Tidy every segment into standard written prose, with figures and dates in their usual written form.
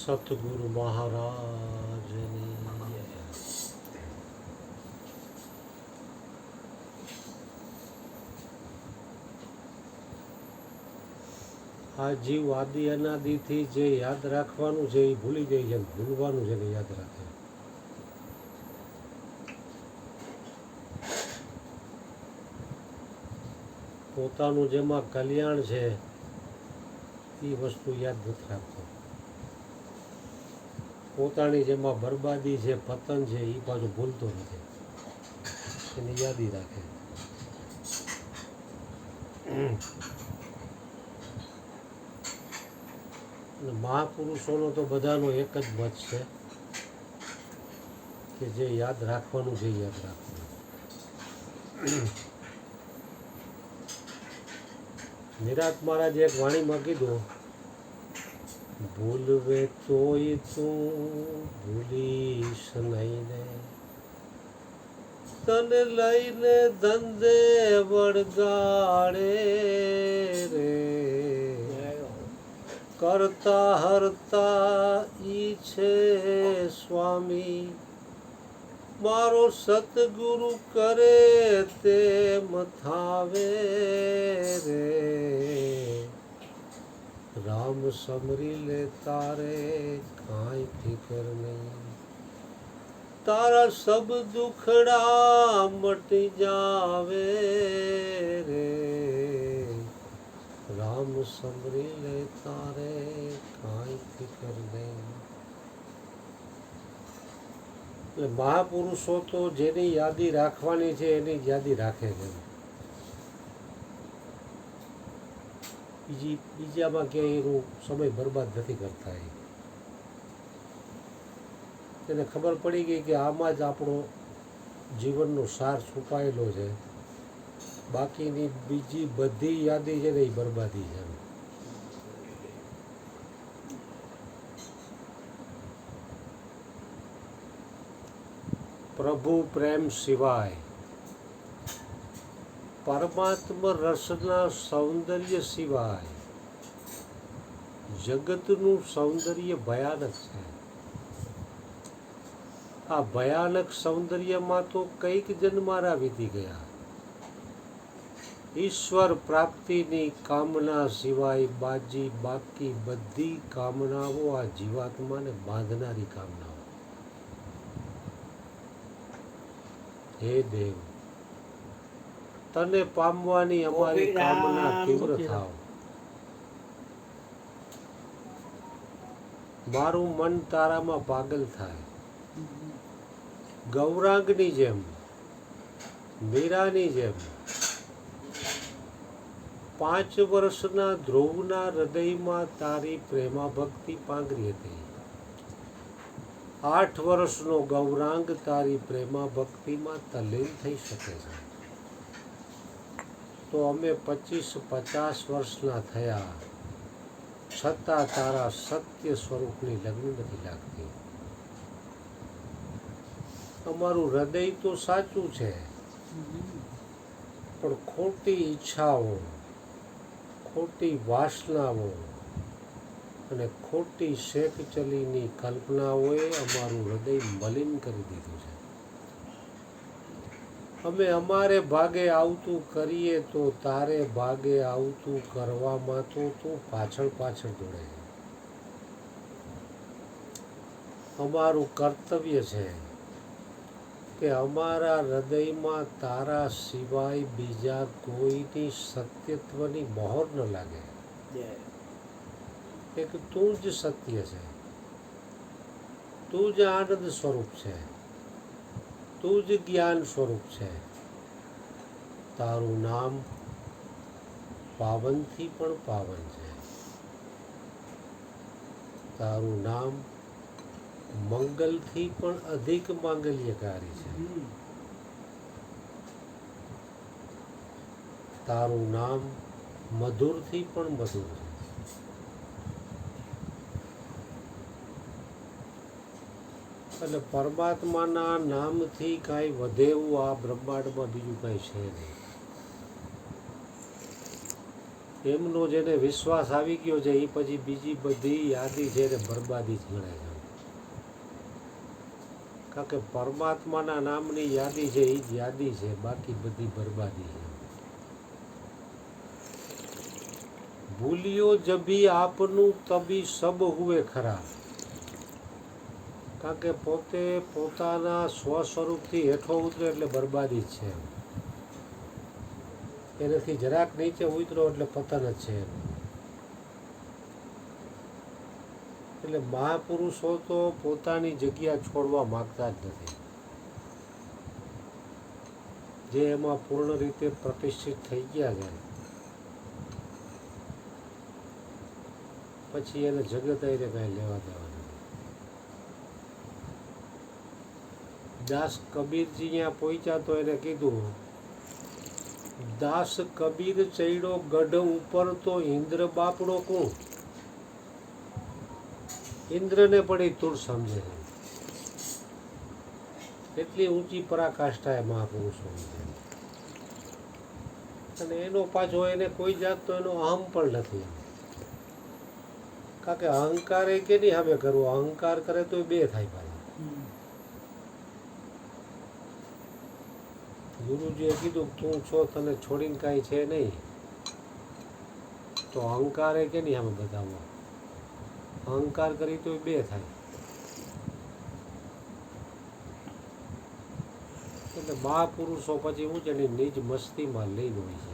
સતગુરુ મહારાજની આ જીવ આદિ અનાદિથી જે યાદ રાખવાનું છે એ ભૂલી જાય છે, ભૂલવાનું છે ને યાદ રાખે. પોતાનું જેમાં કલ્યાણ છે એ વસ્તુ યાદ નથી રાખતો. પોતાની જેમાં બરબાદી છે, પતન છે, એ પાછું ભૂલતો નથી, એને યાદી રાખે. મહાપુરુષોનો તો બધાનો એક જ મત છે કે જે યાદ રાખવાનું છે યાદ રાખવાનું. નિરાંત મહારાજે એક વાણીમાં કીધું, ભૂલવે તોય તું ભૂલીશ નહીં ને, તને લઈને ધંધે વળગાડે રે, કરતા હરતા ઈ છે સ્વામી, મારો સતગુરુ કરે તે મથાવે રે, રામ સમરી લે તારે કાંઈ ફિકર નહીં, તારા સબ દુખડા મટી જાવે રે, રામ સમરી લે તારે કાંઈ ફિકર નહીં. એટલે મહાપુરુષો તો જેની યાદી રાખવાની છે એની યાદી રાખે છે. બીજામાં ક્યાંય એનો સમય બરબાદ નથી કરતા. એને ખબર પડી ગઈ કે આમાં જ આપણો જીવનનો સાર છુપાયેલો છે, બાકીની બીજી બધી યાદી છે ને એ બરબાદી છે. પ્રભુ પ્રેમ સિવાય, પરમાત્મા રસના સૌંદર્ય સિવાય જગતનું સૌંદર્ય ભયાનક છે. આ ભયાનક સૌંદર્યમાં તો કઈક જન્મારા વીતી ગયા. ઈશ્વર પ્રાપ્તિની કામના સિવાય બાકી બધી કામનાઓ આ જીવાત્માને બાંધનારી કામનાઓ. હે દેવ, તને પામવાની અમારી કામના તીવ્ર થાવ. મારું મન તારામાં પાગલ થાય. ગૌરાંગની જેમ, મીરાની જેમ 5 વર્ષના ધ્રુવના હૃદયમાં તારી પ્રેમા ભક્તિ પાંગરી હતી. 8 વર્ષનો ગૌરાંગ તારી પ્રેમા ભક્તિમાં તલ્લીન થઈ શકે છે. તો અમે 25-50 વર્ષના થયા છતાં તારા સત્ય સ્વરૂપની લગ્ન નથી લાગતી. અમારું હૃદય તો સાચું છે, પણ ખોટી ઈચ્છાઓ, ખોટી વાસનાઓ અને ખોટી શેકચલીની કલ્પનાઓએ અમારું હૃદય મલિન કરી દીધું છે. અમે અમારે ભાગે આવતું કરીએ તો તારે ભાગે આવતું કરવામાં તો તું પાછળ દોડે. અમારું કર્તવ્ય છે કે અમારા હૃદયમાં તારા સિવાય બીજા કોઈની સત્યત્વની મહોર ન લાગે. એક તું જ સત્ય છે, તું જ આનંદ સ્વરૂપ છે, તું જ જ્ઞાન સ્વરૂપ છે. તારું નામ પાવનથી પણ પાવન છે. તારું નામ મંગલથી પણ અધિક માંગલ્યકારી છે. તારું નામ મધુરથી પણ મધુર છે. એટલે પરમાત્માના નામથી કાંઈ વધે એવું આ બ્રહ્માંડમાં બીજું કાંઈ છે નહીં. એમનો જેને વિશ્વાસ આવી ગયો છે એ પછી બીજી બધી યાદી છે એને બરબાદી જ ગણાય છે. કારણ કે પરમાત્માના નામની યાદી છે એ જ યાદી છે, બાકી બધી બરબાદી છે. ભૂલ્યો જબી આપનું તબી સબ હુએ ખરા. કારણ કે પોતે પોતાના સ્વ સ્વરૂપથી હેઠો ઉતરે એટલે બરબાદી જ છે. એનાથી જરાક નીચે ઉતરો એટલે પતન જ છે. એટલે મહાપુરુષો તો પોતાની જગ્યા છોડવા માગતા જ નથી. જે એમાં પૂર્ણ રીતે પ્રતિષ્ઠિત થઈ ગયા છે પછી એને જગત એને કાંઈ લેવા દેવા નથી. દાસ કબીરજી ત્યાં પહોંચ્યા તો એને કીધું, દાસ કબીર ચડ્યો ગઢ ઉપર તો ઇન્દ્ર બાપડો કોણ? ઇન્દ્રને પણ એ તુર સમજે છે. એટલી ઊંચી પરાકાષ્ઠા એ મહાપુરુષોની છે. અને એનો પાછો એને કોઈ જાતનો એનો અહમ પણ નથી. કારણ કે અહંકાર એ કે નહીં હવે કરવો, અહંકાર કરે તો બે થાય પાછા. ગુરુજીએ કીધું તું છો, તને છોડીને કાંઈ છે નહીં, તો અહંકાર એ કે નહીં અમે બતાવો. અહંકાર કરી તો બે થાય. એટલે મહાપુરુષો પછી હું છે ને નિજ મસ્તીમાં લીન હોય છે.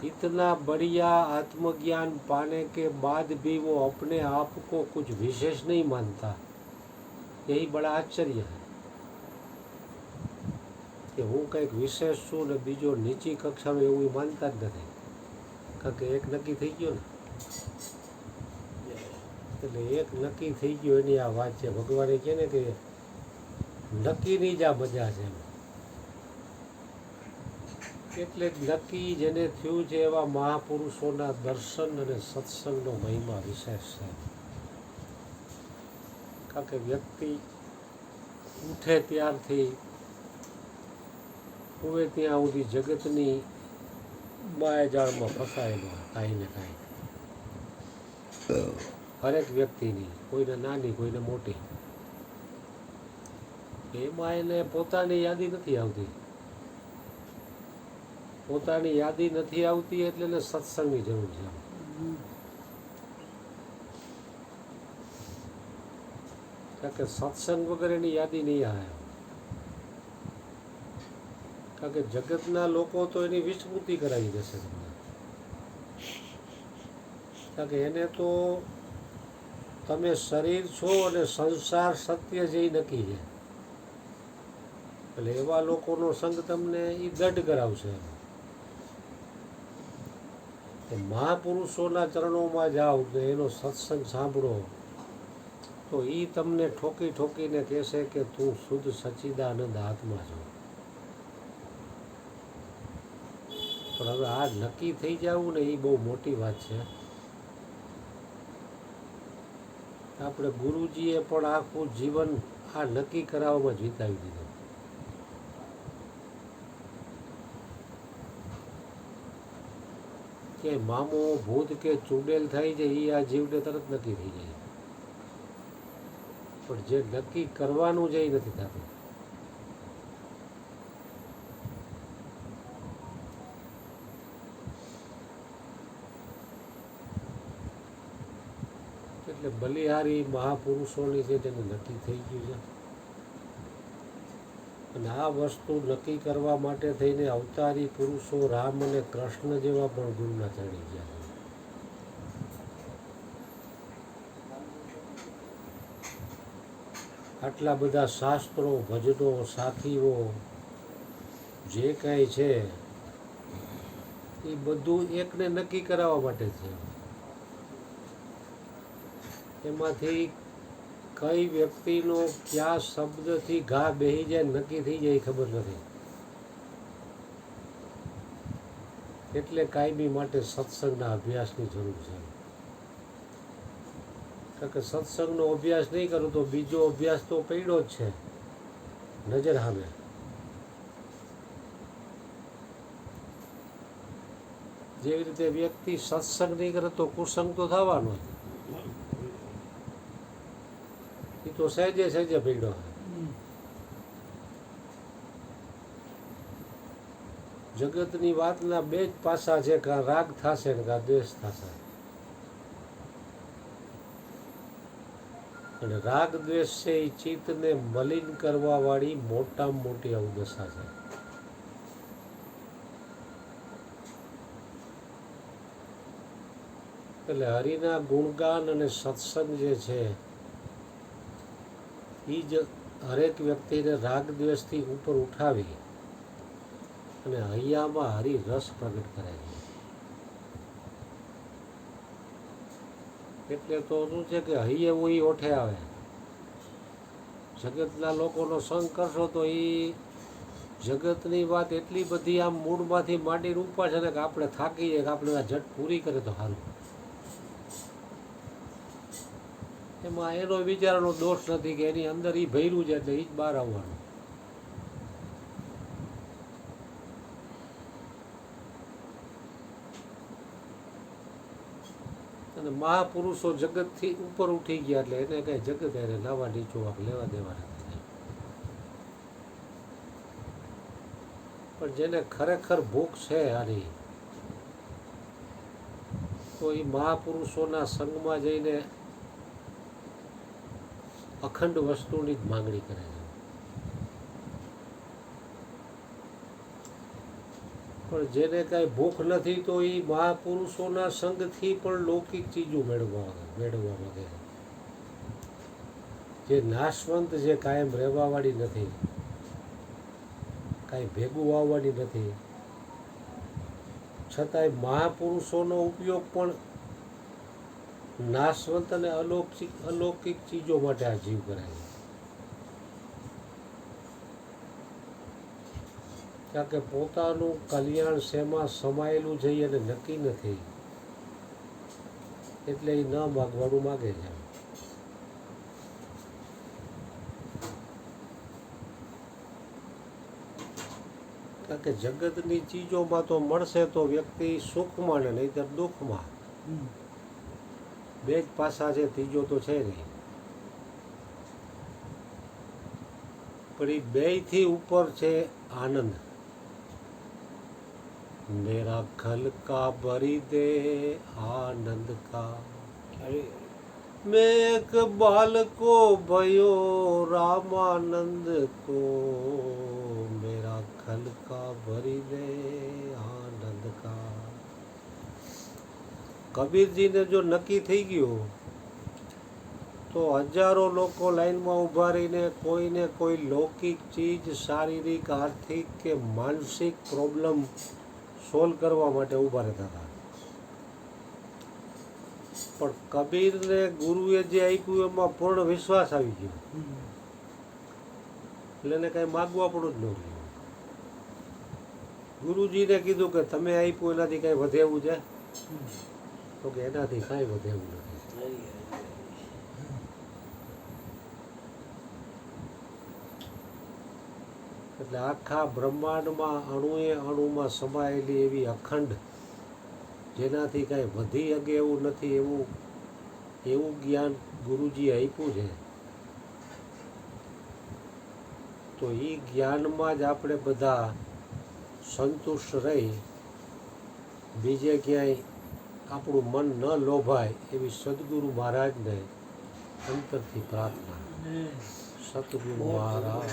इतना बढ़िया आत्मज्ञान पाने के बाद भी वो अपने आप को कुछ विशेष नहीं मानता, यही बड़ा आश्चर्य है कि હું કંઈક વિશેષ છું ને બીજો નીચી કક્ષાનો એવું માનતા જ નથી. કારણ કે એક નક્કી થઈ ગયો ને, એટલે એક નક્કી થઈ ગયો એની આ વાત છે. ભગવાને કહે ને કે નક્કીની જ આ મજા છે. એટલે નક્કી જેને થયું છે એવા મહાપુરુષોના દર્શન અને સત્સંગનો મહિમા વિશેષ છે. કારણ કે વ્યક્તિ ઉઠે ત્યારથી હવે ત્યાં સુધી જગતની માયાજાળમાં ફસાયેલો કાંઈ ને કાંઈ. હરેક વ્યક્તિની, કોઈને નાની કોઈને મોટી, એમાં એને પોતાની યાદી નથી આવતી. પોતાની યાદી નથી આવતી એટલે એને સત્સંગની જરૂર છે. કારણ કે સત્સંગ વગર એની યાદી નહીં આવે. કારણ કે જગતના લોકો તો એની વિસ્મૃતિ કરાવી દેશે તમને. કારણ કે એને તો તમે શરીર છો અને સંસાર સત્ય જે નક્કી છે. એટલે એવા લોકોનો સંગ તમને એ દઢ કરાવશે. મહાપુરુષોના ચરણોમાં જાઓ તો એનો સત્સંગ સાંભળો તો એ તમને ઠોકી ઠોકીને કહેશે કે તું શુદ્ધ સચ્ચિદાનંદ આત્મા છો. પણ હવે આ નક્કી થઈ જવું ને એ બહુ મોટી વાત છે. આપણે ગુરુજીએ પણ આખું જીવન આ નક્કી કરાવવામાં જ વિતાવી દીધું. કે મામો ભૂત કે ચૂડેલ થાય છે એ આ જીવને તરત નક્કી થઈ જાય. પણ જે નક્કી કરવાનું છે એ નથી થતું. એટલે બલિહારી મહાપુરુષોની છે તેને નક્કી થઈ ગયું છે. અને આ વસ્તુ નક્કી કરવા માટે થઈને અવતારી પુરુષો રામ અને કૃષ્ણ જેવા પણ ગુરુના ચડી ગયા છે. આટલા બધા શાસ્ત્રો, ભજનો, સાખીઓ જે કાંઈ છે એ બધું એકને નક્કી કરાવવા માટે છે. એમાંથી કઈ વ્યક્તિનો કયા શબ્દથી ઘા બેહી જાય નક્કી થઈ જાય ખબર નથી. એટલે કાયમી માટે સત્સંગના અભ્યાસની જરૂર છે. કારણ કે સત્સંગનો અભ્યાસ નહીં કરું તો બીજો અભ્યાસ તો પડ્યો જ છે. નજર સામે. જેવી રીતે વ્યક્તિ સત્સંગ નહીં કરે તો કુસંગ તો થવાનો જ. એ તો સહેજે સહેજે પીડો. જગતની વાતના બે જ પાસા છે, કાં રાગ થશે ને કાં દ્વેષ થશે. અને રાગ દ્વેષ છે એ ચિત્તને મલિન કરવા વાળી મોટામાં મોટી અવદશા છે. એટલે હરિના ગુણગાન અને સત્સંગ જે છે એ જ હરેક વ્યક્તિને રાગ દ્વેષથી ઉપર ઉઠાવી અને હૈયામાં હરિ રસ પ્રગટ કરે છે. એટલે તો શું છે કે હૈયે ઉઈ ઓઠે આવે. જગતના લોકોનો સંગ કરશો તો એ જગતની વાત એટલી બધી આમ મૂળમાંથી માંડીને ઉપા છે ને કે આપણે થાકી જાય, કે આપણે આ જટ પૂરી કરે તો સારું. એમાં એનો વિચારનો દોષ નથી કે એની અંદર એ ભર્યું છે એટલે એ જ બહાર આવવાનું. અને મહાપુરુષો જગતથી ઉપર ઉઠી ગયા એટલે એને કઈ જગત એને લાવા નીચો લેવા દેવા નથી. પણ જેને ખરેખર ભૂખ છે આની, તો એ મહાપુરુષોના સંગમાં જઈને અખંડ વસ્તુની જ માંગણી કરે છે. પણ જેને કાંઈ ભૂખ નથી તો એ મહાપુરુષોના સંગથી પણ લૌકિક ચીજો મેળવવા માંગે છે. જે નાશવંત, જે કાયમ રહેવાવાળી નથી, કાંઈ ભેગું આવવાની નથી, છતાંય મહાપુરુષોનો ઉપયોગ પણ નાશવંત અને અલૌકિક ચીજો માટે આ જીવ કરે છે. કારણ કે પોતાનું કલ્યાણ શેમાં સમાયેલું છે એને નક્કી નથી, એટલે એ ન માગવાનું માગે છે. કારણ કે જગતની ચીજોમાં તો મળશે તો વ્યક્તિ સુખમાં ને નહીંતર દુઃખમાં. બે જ પાસા છે, ત્રીજો તો છે નહીં. પણ એ બેયથી ઉપર છે આનંદ. मेरा खल का भरी दे आनंद का, मैं एक बाल को भयो रामानंद को, मेरा खल का भरी दे आनंद का. કબીરજીને જો નક્કી થઈ ગયું તો હજારો લોકો લાઈનમાં ઊભા રહીને કોઈને કોઈ લૌકિક ચીજ, શારીરિક, આર્થિક કે માનસિક પ્રોબ્લેમ સોલ્વ કરવા માટે ઊભા રહેતા હતા. પણ કબીરને ગુરુએ જે આપ્યું એમાં પૂર્ણ વિશ્વાસ આવી ગયો એટલે એને કાંઈ માગવા પણ જ ન રહ્યું. ગુરુજીને કીધું કે તમે આપ્યું એનાથી કાંઈ વધે એવું છે? તો કે એનાથી કાંઈ વધે એવું નથી. એટલે આખા બ્રહ્માંડમાં અણુએ અણુમાં સમાયેલી એવી અખંડ, જેનાથી કાંઈ વધી શકે એવું નથી, એવું જ્ઞાન ગુરુજીએ આપ્યું છે. તો એ જ્ઞાનમાં જ આપણે બધા સંતુષ્ટ રહી બીજે ક્યાંય આપણું મન ન લોભાય એવી સદગુરુ મહારાજને અંતરથી પ્રાર્થના. સતગુરુ મહારાજ.